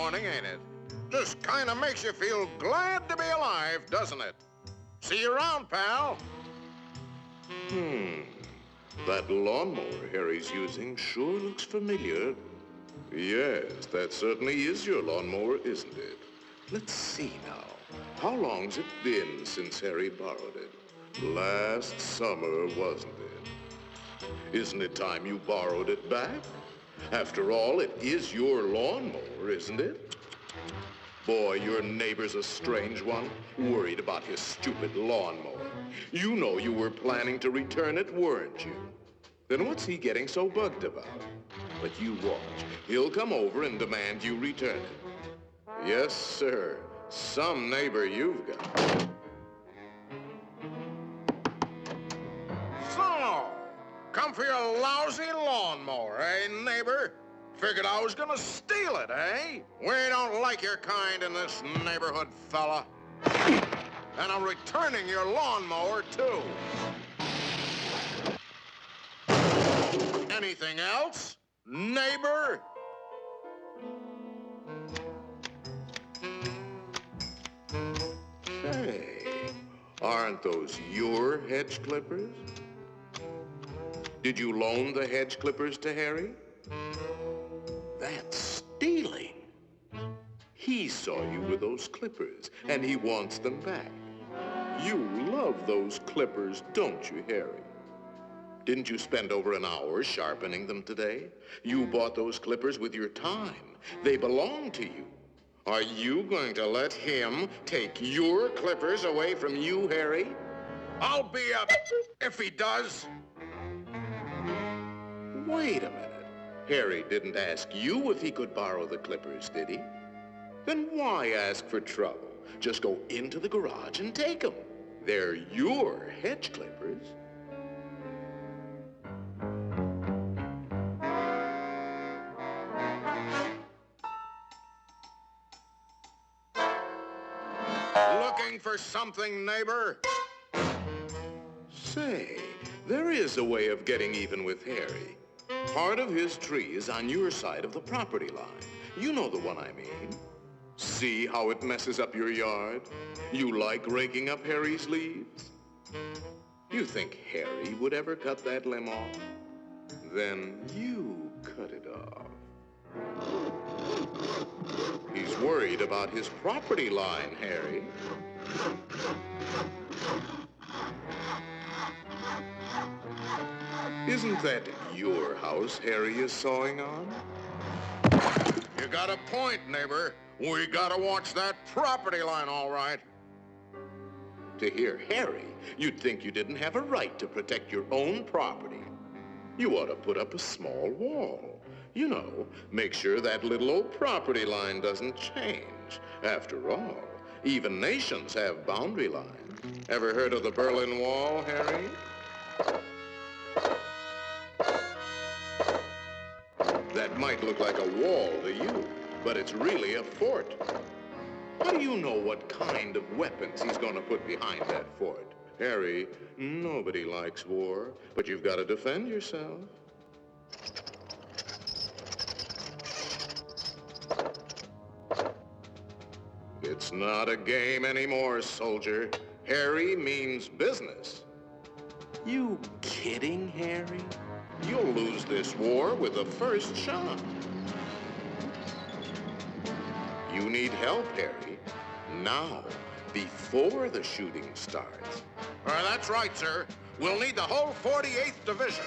morning, ain't it? Just kind of makes you feel glad to be alive, doesn't it? See you around, pal. That lawnmower Harry's using sure looks familiar. Yes, that certainly is your lawnmower, isn't it? Let's see now. How long's it been since Harry borrowed it? Last summer, wasn't it? Isn't it time you borrowed it back? After all, it is your lawnmower, isn't it? Boy, your neighbor's a strange one, worried about his stupid lawnmower. You know you were planning to return it, weren't you? Then what's he getting so bugged about? But you watch. He'll come over and demand you return it. Yes, sir. Some neighbor you've got. So, come for your lousy lawnmower, eh, neighbor? Figured I was gonna steal it, eh? We don't like your kind in this neighborhood, fella. And I'm returning your lawnmower, too. Anything else, neighbor? Say, aren't those your hedge clippers? Did you loan the hedge clippers to Harry? That's stealing. He saw you with those clippers, and he wants them back. You love those clippers, don't you, Harry? Didn't you spend over an hour sharpening them today? You bought those clippers with your time. They belong to you. Are you going to let him take your clippers away from you, Harry? I'll be up if he does. Wait a minute. Harry didn't ask you if he could borrow the clippers, did he? Then why ask for trouble? Just go into the garage and take them. They're your hedge clippers. Looking for something, neighbor? Say, there is a way of getting even with Harry. Part of his tree is on your side of the property line. You know the one I mean. See how it messes up your yard? You like raking up Harry's leaves? You think Harry would ever cut that limb off? Then you cut it off. He's worried about his property line, Harry. Isn't that your house Harry is sawing on? You got a point, neighbor. We gotta watch that property line, all right. To hear Harry, you'd think you didn't have a right to protect your own property. You ought to put up a small wall. You know, make sure that little old property line doesn't change. After all, even nations have boundary lines. Ever heard of the Berlin Wall, Harry? That might look like a wall to you, but it's really a fort. How do you know what kind of weapons he's going to put behind that fort? Harry, nobody likes war, but you've got to defend yourself. It's not a game anymore, soldier. Harry means business. You kidding, Harry? You'll lose this war with the first shot. You need help, Harry. Now, before the shooting starts. That's right, sir. We'll need the whole 48th Division.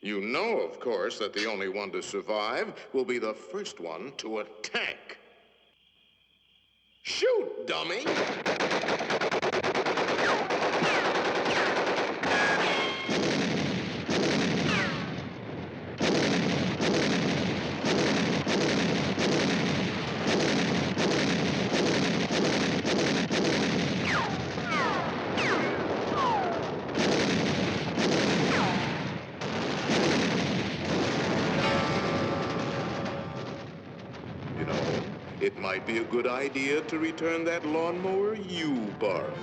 You know, of course, that the only one to survive will be the first one to attack. Shoot, dummy! it might be a good idea to return that lawnmower you borrowed.